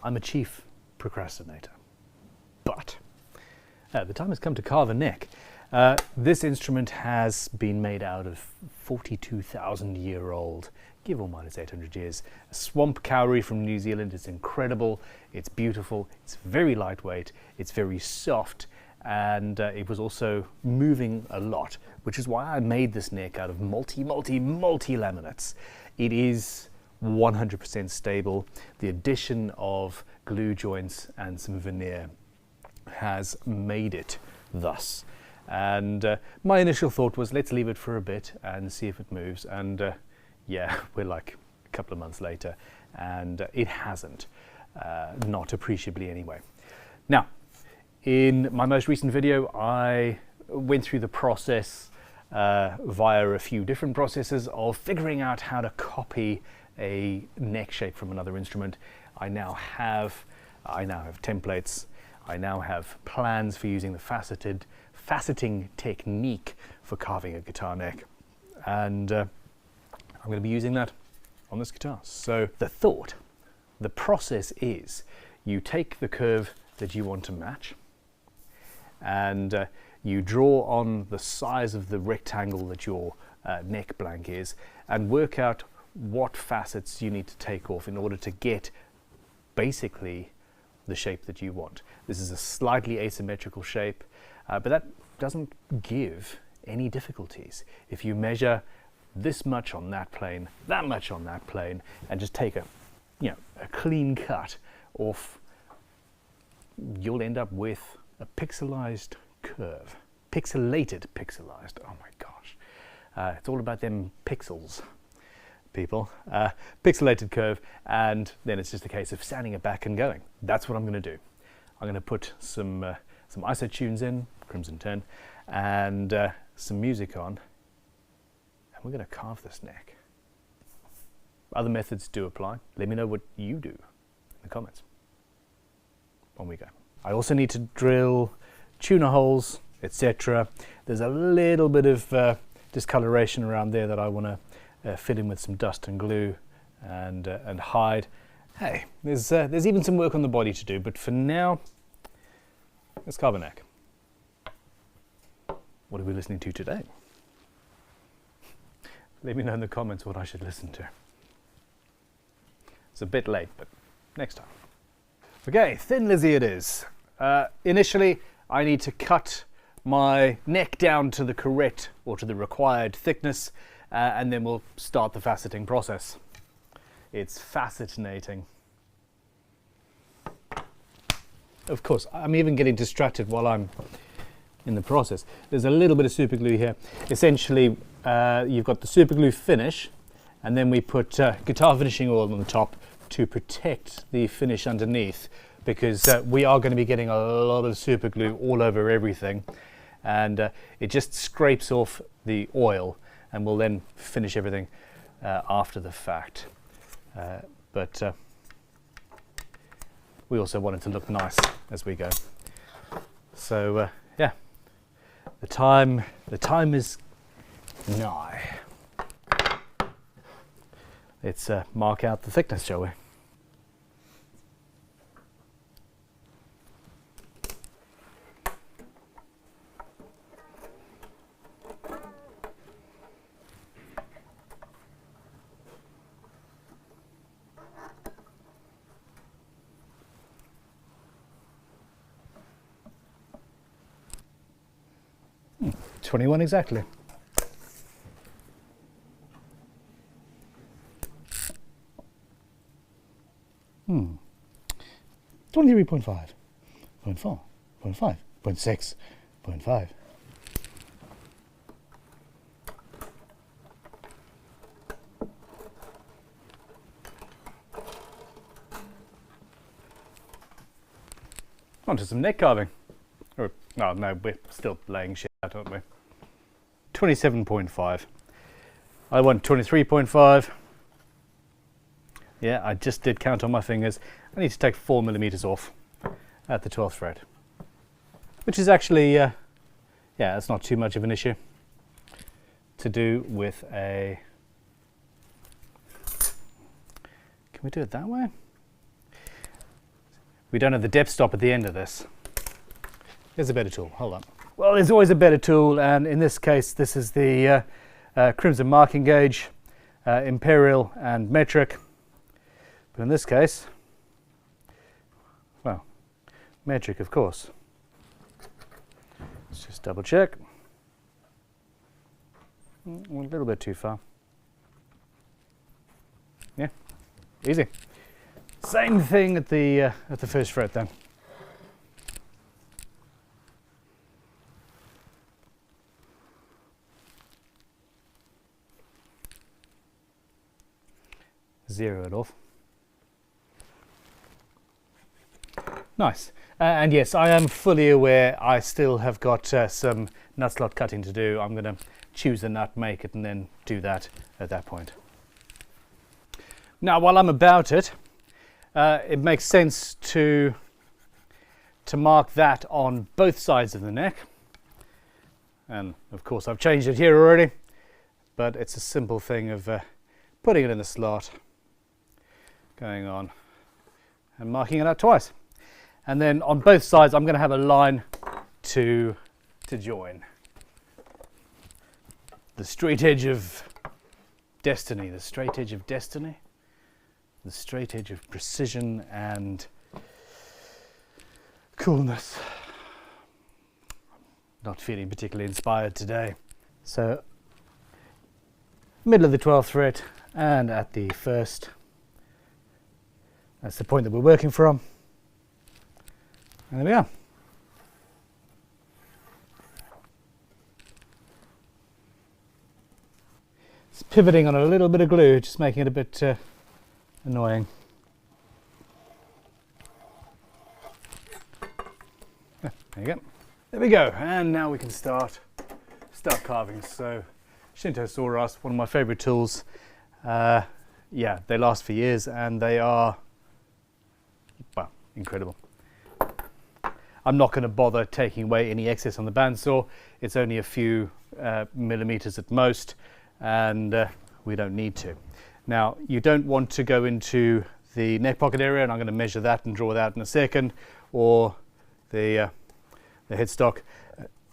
I'm a chief procrastinator. But the time has come to carve a neck. This instrument has been made out of 42,000-year-old, give or minus 800 years, a swamp kauri from New Zealand. It's incredible, it's beautiful, it's very lightweight, it's very soft, and it was also moving a lot, which is why I made this neck out of multi laminates. It is 100% stable. The addition of glue joints and some veneer has made it thus. And my initial thought was, let's leave it for a bit and see if it moves. And yeah, we're like a couple of months later, and it hasn't, not appreciably anyway. Now, in my most recent video, I went through the process via a few different processes of figuring out how to copy a neck shape from another instrument. I now have templates. I now have plans for using the faceting technique for carving a guitar neck, and I'm going to be using that on this guitar. So the process is, you take the curve that you want to match, and you draw on the size of the rectangle that your neck blank is, and work out what facets you need to take off in order to get basically the shape that you want. This is a slightly asymmetrical shape, but that doesn't give any difficulties. If you measure this much on that plane, that much on that plane, and just take a clean cut off, you'll end up with a pixelized curve. Pixelated. Oh my gosh. It's all about them pixels, people. Pixelated curve, and then it's just a case of sanding it back and going. That's what I'm going to do. I'm going to put some ISO tunes in, Crimson 10, and some music on, and we're going to carve this neck. Other methods do apply. Let me know what you do in the comments. On we go. I also need to drill tuner holes, etc. There's a little bit of discoloration around there that I want to fill in with some dust and glue and hide. Hey, there's even some work on the body to do, but for now, let's carve a neck. What are we listening to today? Let me know in the comments what I should listen to. It's a bit late, but next time. Okay, Thin Lizzy it is. Initially, I need to cut my neck down to the correct or to the required thickness, and then we'll start the faceting process. It's fascinating. Of course, I'm even getting distracted while I'm in the process. There's a little bit of super glue here. Essentially, you've got the super glue finish, and then we put guitar finishing oil on the top to protect the finish underneath, because we are going to be getting a lot of super glue all over everything, and it just scrapes off the oil, and we'll then finish everything after the fact. But we also want it to look nice as we go. So yeah, the time is nigh. Let's mark out the thickness, shall we? Hmm, 21 exactly. 23.5, 0.4, 0.5, 0.6, 0.5. On to some neck carving. Or, oh no, we're still laying shit out, aren't we? 27.5. I want 23.5. Yeah, I just did count on my fingers. I need to take 4 millimeters off at the 12th fret, which is actually, yeah, that's not too much of an issue to do with a. Can we do it that way? We don't have the depth stop at the end of this. There's a better tool, hold on. Well, there's always a better tool, and in this case, this is the Crimson marking gauge, imperial and metric. But in this case, well, metric, of course. Let's just double check. A little bit too far. Yeah, easy. Same thing at the first fret then. Zero it off. Nice. And yes, I am fully aware I still have got some nut slot cutting to do. I'm going to choose a nut, make it, and then do that at that point. Now, while I'm about it, it makes sense to mark that on both sides of the neck. And of course, I've changed it here already, but it's a simple thing of putting it in the slot, going on, and marking it out twice. And then on both sides, I'm going to have a line to join. The straight edge of destiny, the straight edge of destiny, the straight edge of precision and coolness. Not feeling particularly inspired today. So, middle of the 12th fret and at the first. That's the point that we're working from. And there we are. It's pivoting on a little bit of glue, just making it a bit annoying. There you go. There we go. And now we can start carving. So, Shinto Saw Rasp, one of my favorite tools. Yeah, they last for years and they are, well, incredible. I'm not going to bother taking away any excess on the bandsaw. It's only a few millimeters at most, and we don't need to. Now, you don't want to go into the neck pocket area, and I'm going to measure that and draw that out in a second, or the headstock.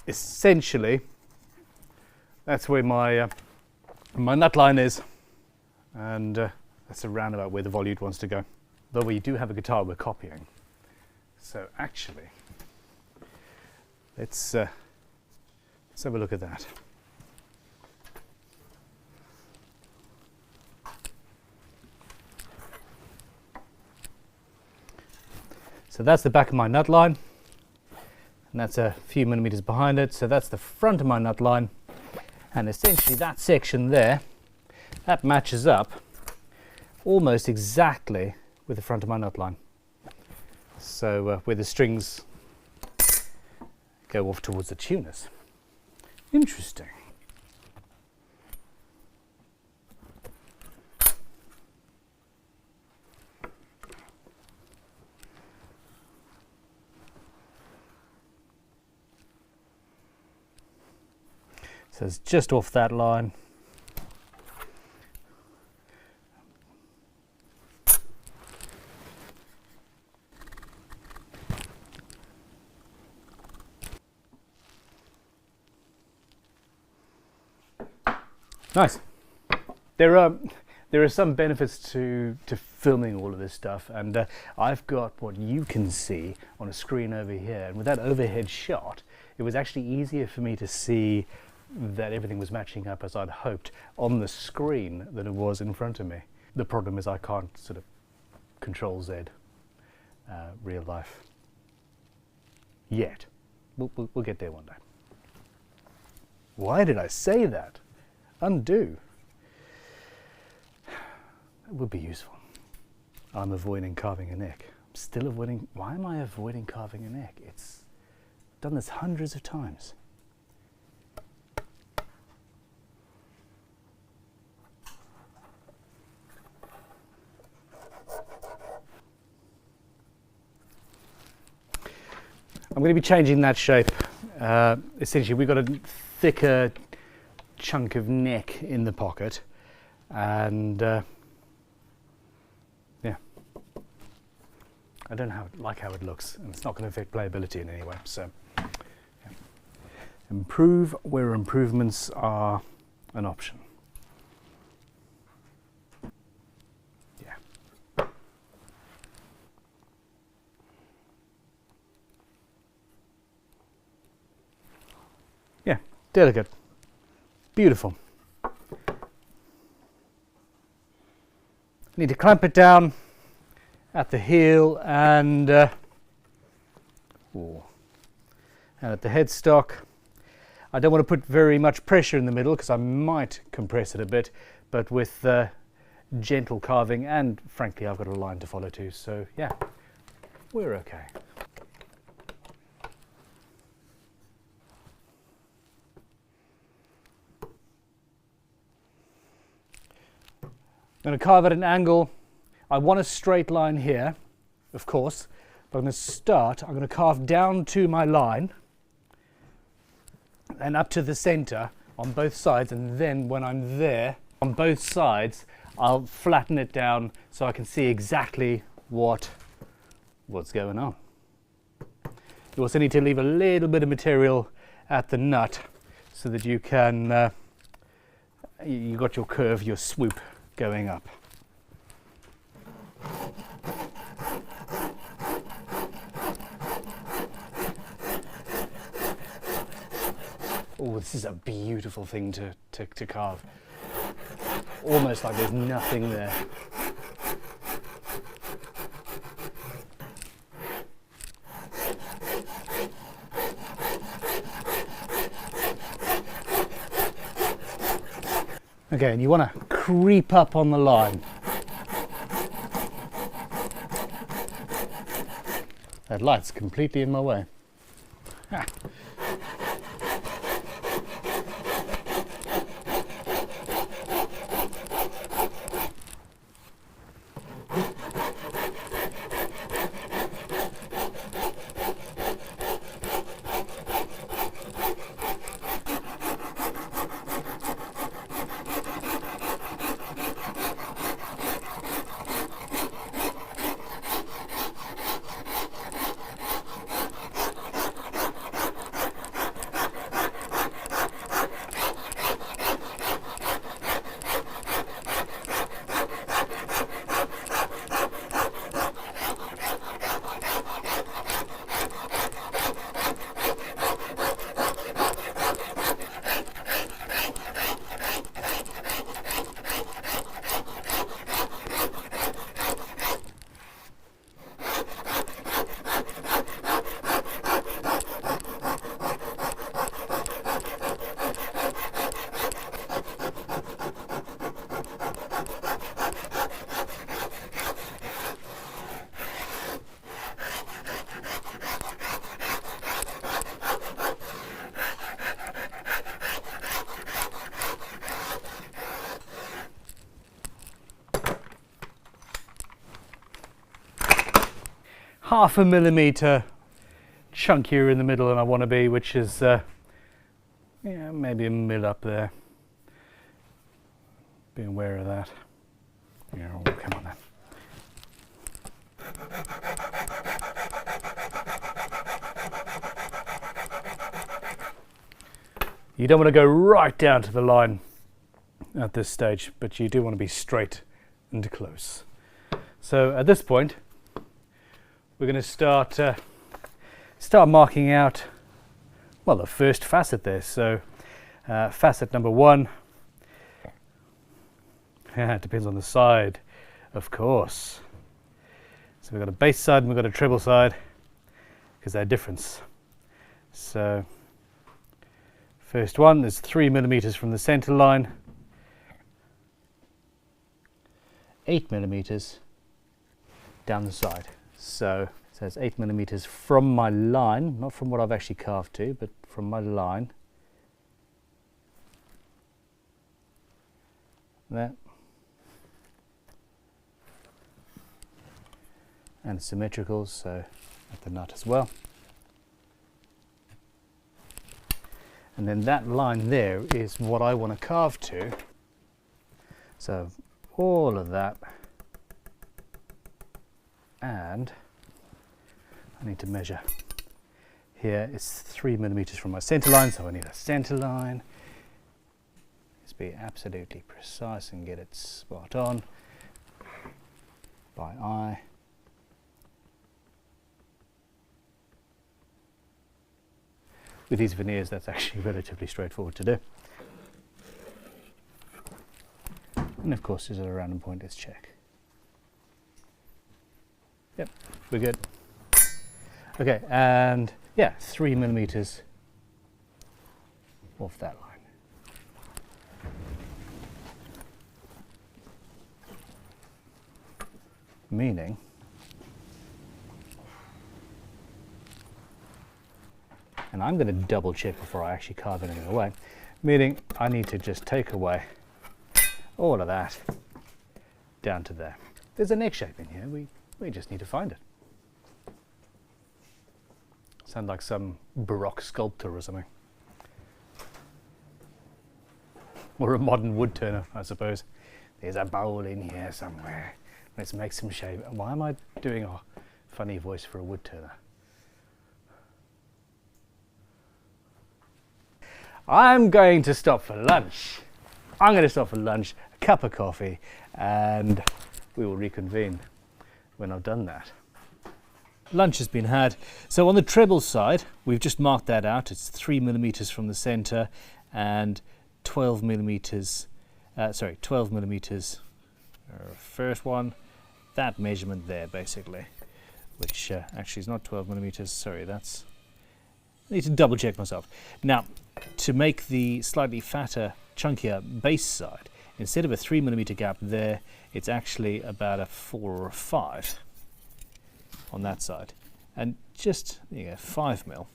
Essentially, that's where my nut line is, and that's around about where the volute wants to go. Though we do have a guitar we're copying, so actually, let's have a look at that. So that's the back of my nut line, and that's a few millimeters behind it. So that's the front of my nut line, and essentially that section there, that matches up almost exactly with the front of my nut line. So where the strings go off towards the tuners. Interesting. So it's just off that line. Nice. There are some benefits to filming all of this stuff, and I've got what you can see on a screen over here, and with that overhead shot, it was actually easier for me to see that everything was matching up as I'd hoped on the screen than it was in front of me. The problem is I can't sort of Control Z real life yet. We'll get there one day. Why did I say that? Undo. It would be useful. I'm avoiding carving a neck. I'm still avoiding. Why am I avoiding carving a neck? It's done this hundreds of times. I'm going to be changing that shape. Essentially, we've got a thicker chunk of neck in the pocket, and yeah, I don't like how it looks, and it's not going to affect playability in any way. So, yeah. Improve where improvements are an option. Yeah. Yeah, delicate. Beautiful. Need to clamp it down at the heel and at the headstock. I don't want to put very much pressure in the middle because I might compress it a bit, but with gentle carving, and frankly I've got a line to follow too, so yeah, we're okay. I'm going to carve at an angle. I want a straight line here, of course, but I'm going to carve down to my line and up to the center on both sides, and then when I'm there on both sides I'll flatten it down so I can see exactly what's going on. You also need to leave a little bit of material at the nut so that you can you got your curve, your swoop going up. Oh, this is a beautiful thing to carve. Almost like there's nothing there. Okay, and you want to creep up on the line. That light's completely in my way. Ah. Half a millimeter chunkier in the middle than I want to be, which is yeah, maybe a mil up there. Be aware of that. Yeah, oh, come on then. You don't want to go right down to the line at this stage, but you do want to be straight and close. So at this point, we're going to start marking out, well, the first facet there. So facet number 1, it depends on the side, of course. So we've got a base side and we've got a treble side, because they're different. So first one is 3 millimeters from the center line, 8 millimeters down the side. So it's 8 millimeters from my line, not from what I've actually carved to, but from my line. There. And symmetrical, so at the nut as well. And then that line there is what I want to carve to. So all of that, and I need to measure. Here it's 3mm from my center line, so I need a center line. Let's be absolutely precise and get it spot on by eye. With these veneers, that's actually relatively straightforward to do. And of course, is it a random point? Let's check. Yep, we're good. Okay, and yeah, 3mm off that line. Meaning, and I'm going to double check before I actually carve anything away, meaning I need to just take away all of that down to there. There's a neck shape in here, we just need to find it. Sound like some Baroque sculptor or something. Or a modern wood turner, I suppose. There's a bowl in here somewhere. Let's make some shape. Why am I doing a funny voice for a wood turner? I'm going to stop for lunch. I'm going to stop for lunch, a cup of coffee, and we will reconvene when I've done that. Lunch has been had. So on the treble side, we've just marked that out. It's 3mm from the center and 12mm, 12mm, first one, that measurement there basically, which actually is not 12mm, sorry, that's, I need to double check myself. Now, to make the slightly fatter, chunkier base side, instead of a 3mm gap there, it's actually about a 4 or a 5 on that side. And just, 5mm.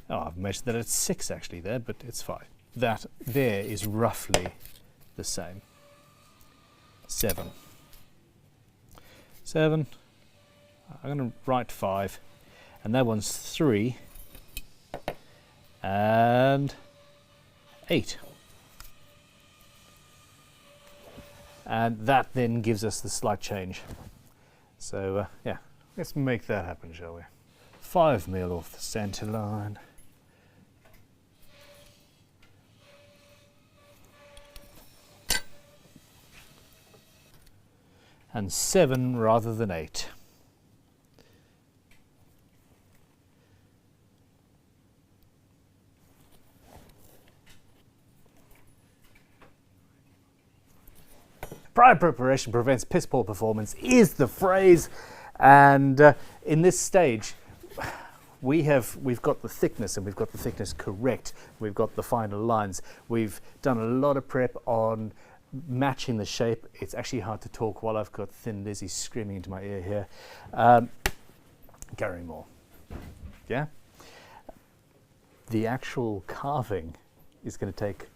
Oh, I've measured that at 6 actually there, but it's 5. That there is roughly the same. 7. I'm going to write 5, and that one's 3 and 8. And that then gives us the slight change. So yeah, let's make that happen, shall we? 5mm off the center line. And 7 rather than 8. Prior preparation prevents piss poor performance is the phrase, and in this stage we've got the thickness, and we've got the thickness correct. We've got the final lines. We've done a lot of prep on matching the shape. It's actually hard to talk while I've got Thin Lizzy screaming into my ear here. Gary Moore. Yeah? The actual carving is going to take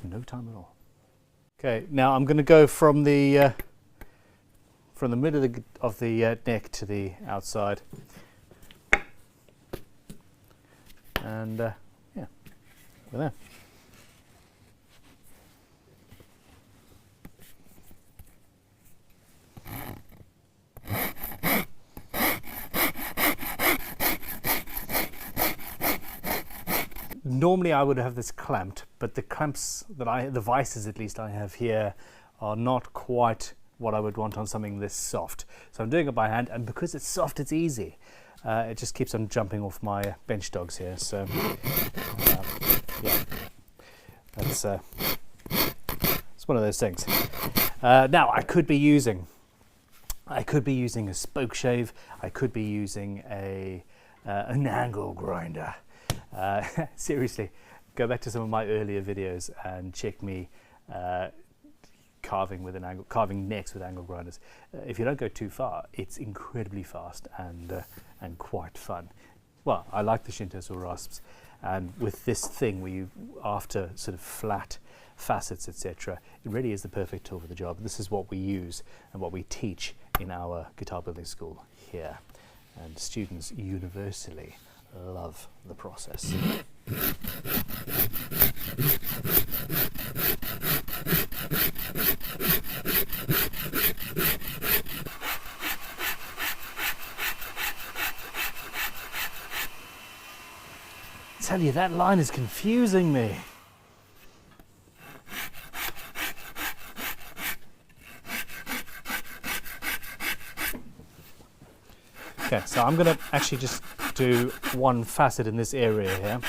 no time at all. Okay, now I'm going to go from the middle of the neck to the outside, and yeah, we're there. Normally I would have this clamped, but the clamps that the vices at least I have here are not quite what I would want on something this soft. So I'm doing it by hand, and because it's soft, it's easy. It just keeps on jumping off my bench dogs here. So yeah, it's one of those things. Now I could be using a spoke shave. I could be using an angle grinder. Seriously, go back to some of my earlier videos and check me carving necks with angle grinders. If you don't go too far, it's incredibly fast and quite fun. Well, I like the Shinto Saw Rasps, and with this thing where you, after sort of flat facets, etc., it really is the perfect tool for the job. This is what we use and what we teach in our guitar building school here, and students universally love the process. tell you, that line is confusing me. Okay, so I'm going to actually just do one facet in this area here.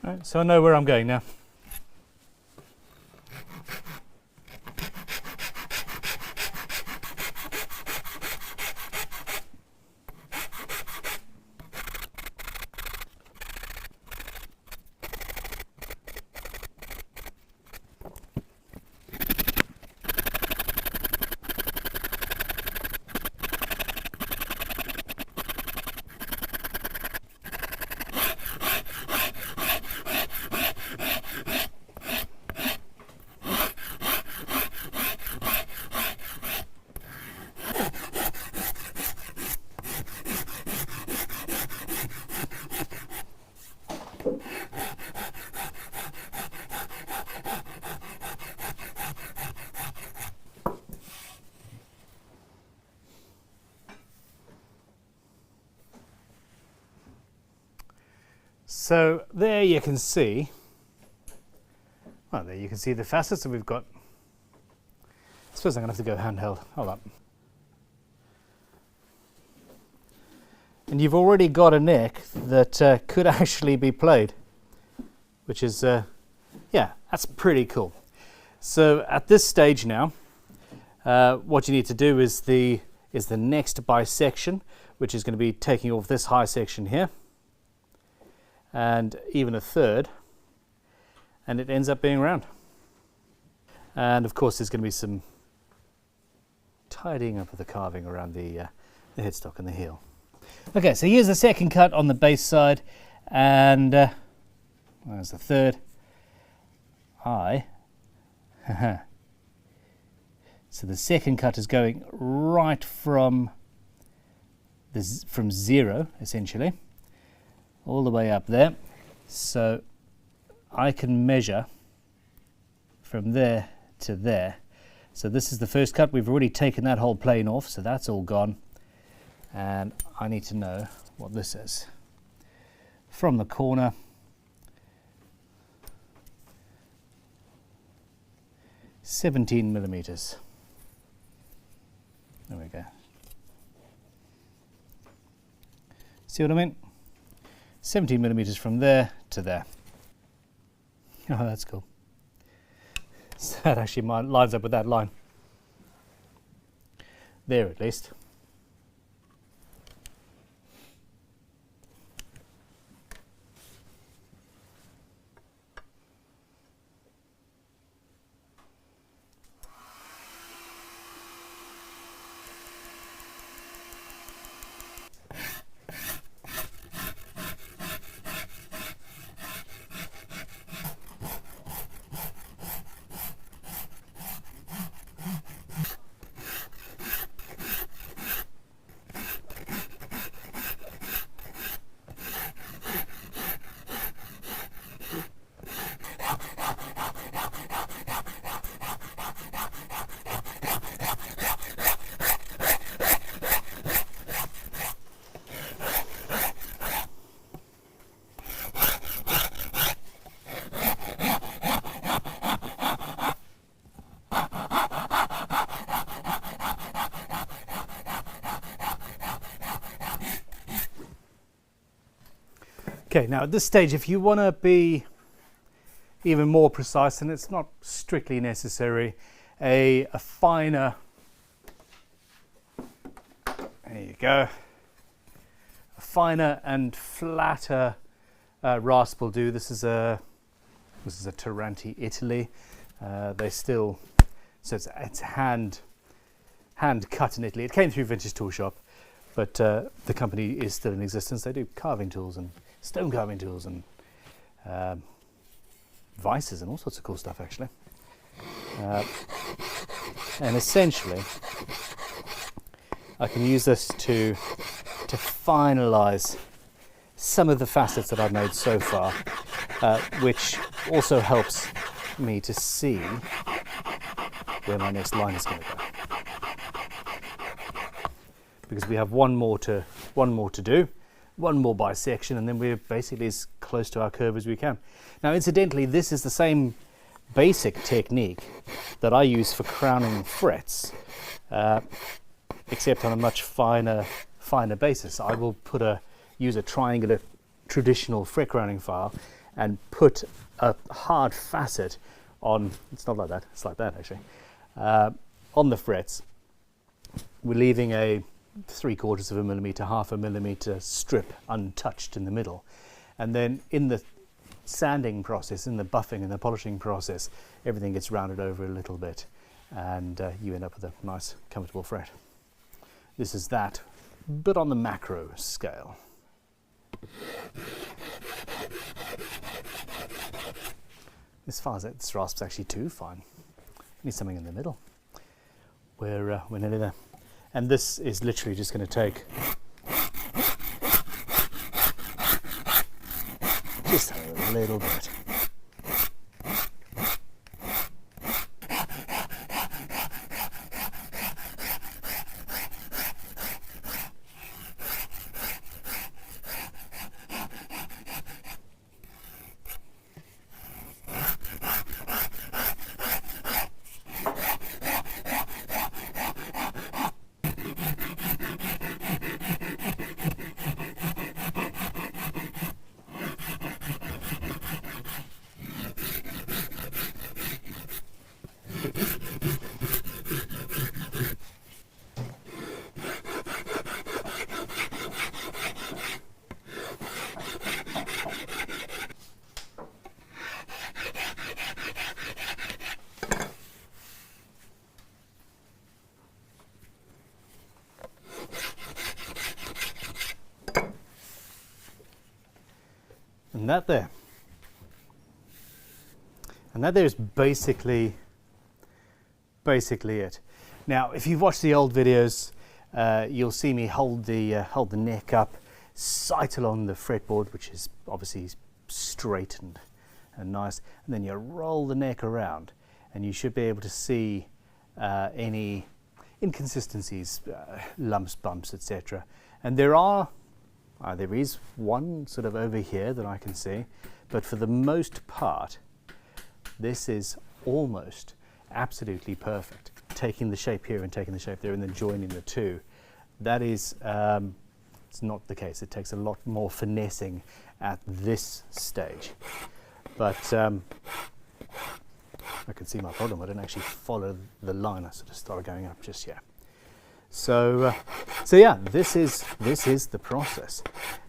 Right, so I know where I'm going now. So there you can see, well, there you can see the facets that we've got. I suppose I'm going to have to go handheld. Hold up. And you've already got a neck that could actually be played, which is, yeah, that's pretty cool. So at this stage now, what you need to do is the next bisection, which is going to be taking off this high section here, and even a third, and it ends up being round. And of course there's going to be some tidying up of the carving around the headstock and the heel. Okay, so here's the second cut on the base side, and there's the third. So the second cut is going right from zero, essentially, all the way up there. So I can measure from there to there. So this is the first cut. We've already taken that whole plane off, so that's all gone. And I need to know what this is. From the corner, $17mm. There we go. See what I mean? 17mm from there to there. Oh, that's cool. So that actually lines up with that line. There, at least. Okay, now at this stage, if you want to be even more precise, and it's not strictly necessary, a finer, there you go, a finer and flatter rasp will do. This is a Taranti, Italy. They still, so it's hand cut in Italy. It came through Vintage Tool Shop, but the company is still in existence. They do carving tools and stone carving tools and vices and all sorts of cool stuff, actually. And essentially, I can use this to finalize some of the facets that I've made so far, which also helps me to see where my next line is going to go. Because we have one more to do, one more bisection, and then we're basically as close to our curve as we can. Now, incidentally, this is the same basic technique that I use for crowning frets, except on a much finer basis. I will use a triangular traditional fret crowning file and put a hard facet on. It's not like that. It's like that actually. On the frets, we're leaving a 3/4 of a millimeter, 1/2 millimeter strip untouched in the middle, and then in the sanding process, in the buffing and the polishing process, everything gets rounded over a little bit, and you end up with a nice, comfortable fret. This is that, but on the macro scale. This rasp's actually too fine. Need something in the middle. We're nearly there. And this is literally just going to take just a little bit. And that there is basically it. Now, if you've watched the old videos, you'll see me hold the neck up, sight along the fretboard, which is obviously straight and nice, and then you roll the neck around, and you should be able to see any inconsistencies, lumps, bumps, etc. And there is one sort of over here that I can see, but for the most part, this is almost absolutely perfect. Taking the shape here and taking the shape there and then joining the two. That is, it's not the case. It takes a lot more finessing at this stage. But I can see my problem. I didn't actually follow the line. I sort of started going up just here. So yeah, this is the process,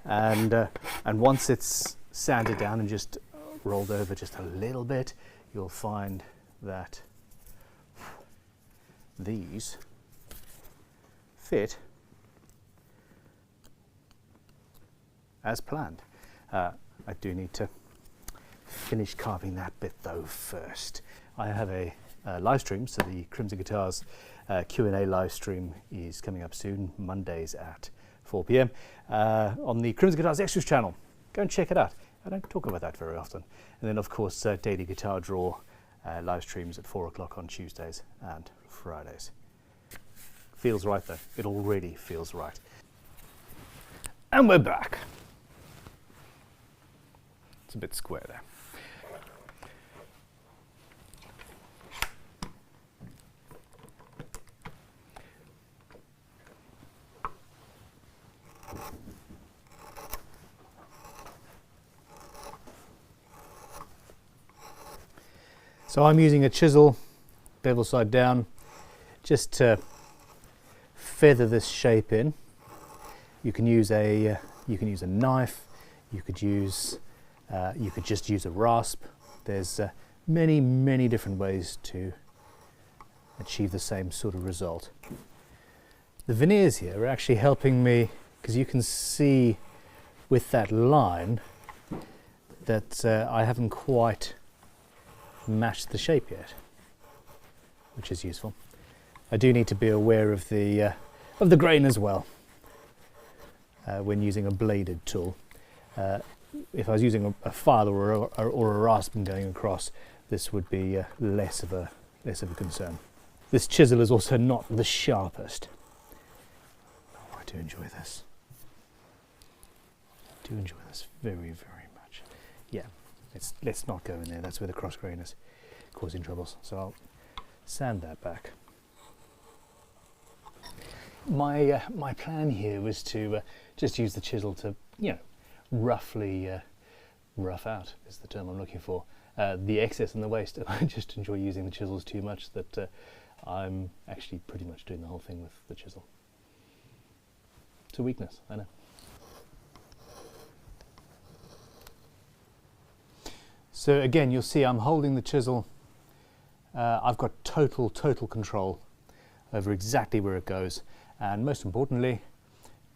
and once it's sanded down and just rolled over just a little bit, you'll find that these fit as planned. I do need to finish carving that bit though first. I have a live stream, so the Crimson Guitars Q&A live stream is coming up soon, Mondays at 4 p.m. On the Crimson Guitars Extras channel. Go and check it out. I don't talk about that very often. And then, of course, daily guitar draw live streams at 4 o'clock on Tuesdays and Fridays. Feels right, though. It already feels right. And we're back. It's a bit square there. So I'm using a chisel, bevel side down, just to feather this shape in. You can use a knife. You could just use a rasp. There's many different ways to achieve the same sort of result. The veneers here are actually helping me, because you can see with that line that I haven't quite matched the shape yet, which is useful. I do need to be aware of the grain as well when using a bladed tool. If I was using a file or a rasp and going across, this would be less of a concern. This chisel is also not the sharpest. Oh, I do enjoy this. I do enjoy this very, very much. Yeah, let's not go in there. That's where the cross grain is causing troubles. So I'll sand that back. My plan here was to just use the chisel to, you know, roughly rough out is the term I'm looking for, the excess and the waste. I just enjoy using the chisels too much that I'm actually pretty much doing the whole thing with the chisel. It's a weakness, I know. So again, you'll see I'm holding the chisel. I've got total control over exactly where it goes, and most importantly,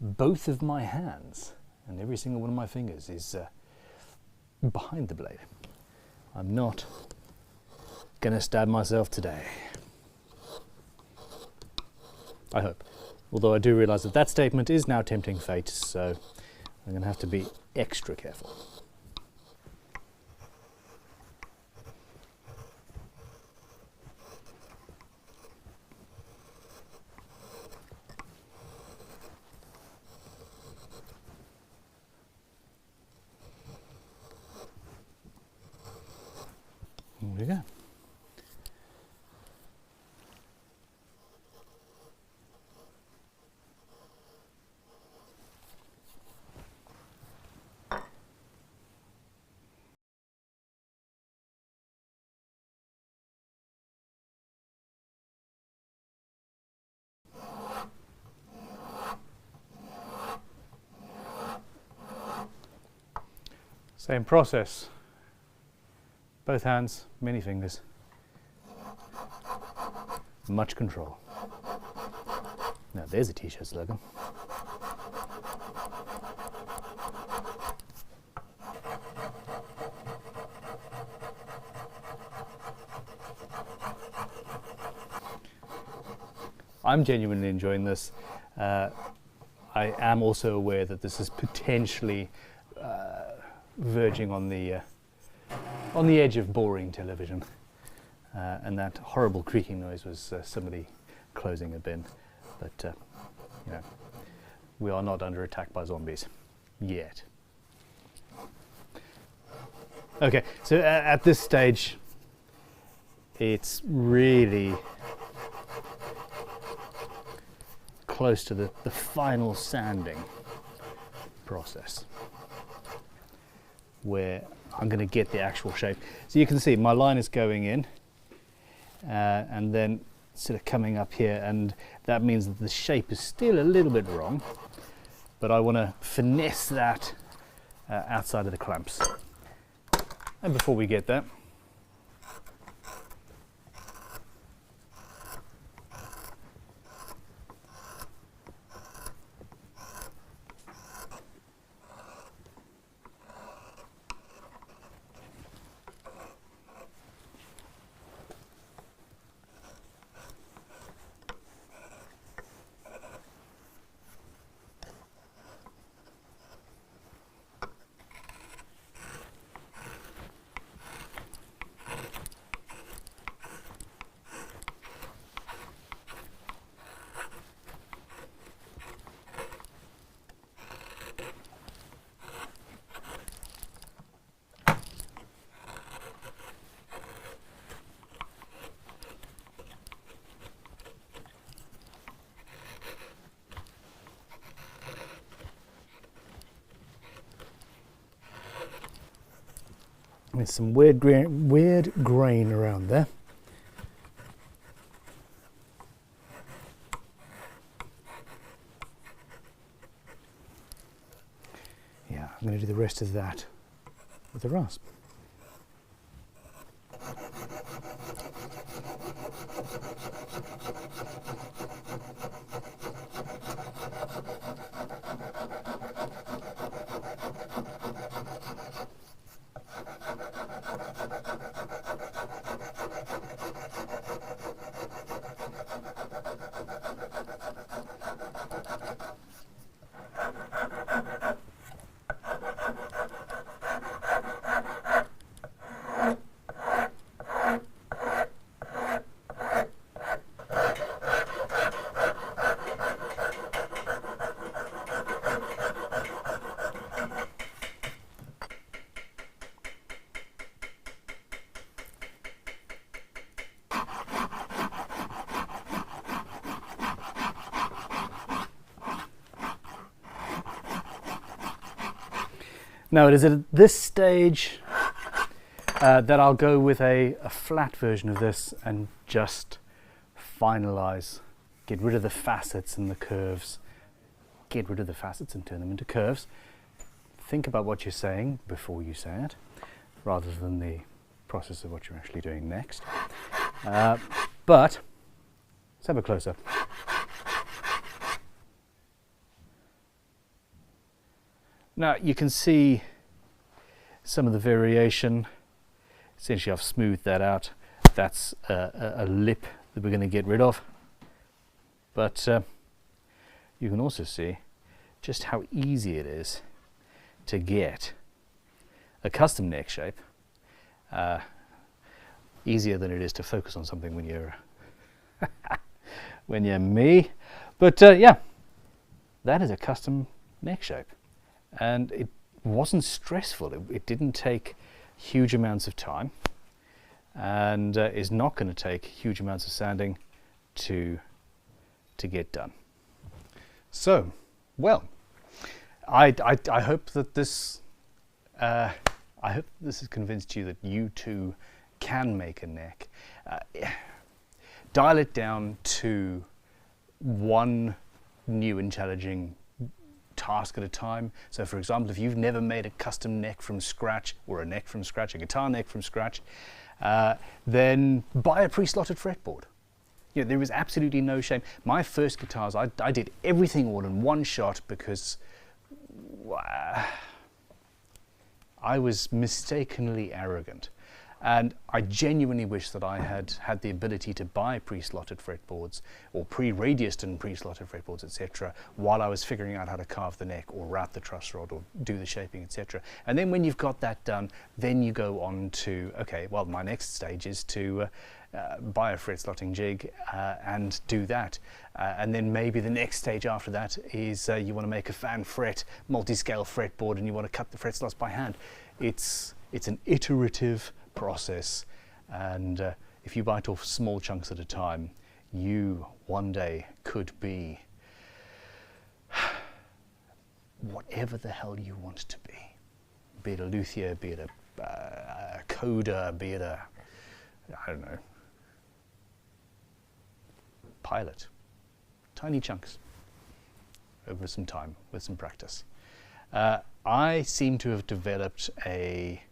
both of my hands and every single one of my fingers is behind the blade. I'm not gonna stab myself today. I hope. Although I do realise that that statement is now tempting fate, so I'm gonna have to be extra careful. Here we go. Same process. Both hands, many fingers. Much control. Now there's a t-shirt slogan. I'm genuinely enjoying this. I am also aware that this is potentially verging on the edge of boring television, and that horrible creaking noise was somebody closing a bin. But you know, we are not under attack by zombies yet. Okay, so at this stage, it's really close to the final sanding process, where I'm going to get the actual shape. So you can see my line is going in and then sort of coming up here, and that means that the shape is still a little bit wrong, but I want to finesse that outside of the clamps. And before we get that, with some weird grain around there. Yeah, I'm going to do the rest of that with the rasp. Now it is at this stage that I'll go with a flat version of this and just finalize. Get rid of the facets and the curves. Get rid of the facets and turn them into curves. Think about what you're saying before you say it, rather than the process of what you're actually doing next. But let's have a close-up. Now you can see some of the variation. Essentially I've smoothed that out. That's a lip that we're going to get rid of. But you can also see just how easy it is to get a custom neck shape. Easier than it is to focus on something when you're when you're me. But yeah, that is a custom neck shape, and it wasn't stressful. It didn't take huge amounts of time, and is not going to take huge amounts of sanding to get done. So, well, I hope that this has convinced you that you too can make a neck. Dial it down to one new and challenging task at a time. So for example, if you've never made a custom neck from scratch, or a neck from scratch, a guitar neck from scratch, then buy a pre-slotted fretboard. You know, there is absolutely no shame. My first guitars, I did everything all in one shot because I was mistakenly arrogant. And I genuinely wish that I had had the ability to buy pre-slotted fretboards, or pre-radiused and pre-slotted fretboards, etc., while I was figuring out how to carve the neck or route the truss rod or do the shaping, etc. And then when you've got that done, then you go on to, okay, well, my next stage is to buy a fret slotting jig and do that. And then maybe the next stage after that is you want to make a fan fret multi-scale fretboard and you want to cut the fret slots by hand. It's an iterative process, and if you bite off small chunks at a time, you one day could be whatever the hell you want to be it a luthier, be it a coder, be it a, I don't know, pilot. Tiny chunks over some time with some practice. I seem to have developed a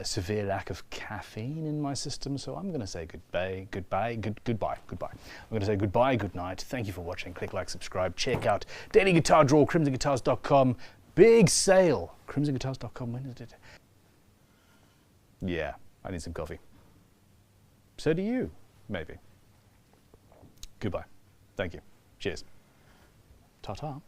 severe lack of caffeine in my system, so I'm going to say goodbye. I'm going to say goodbye, good night. Thank you for watching. Click like, subscribe. Check out Daily Guitar Draw, crimsonguitars.com. Big sale. crimsonguitars.com. When is it? Yeah, I need some coffee. So do you, maybe. Goodbye. Thank you. Cheers. Ta-ta.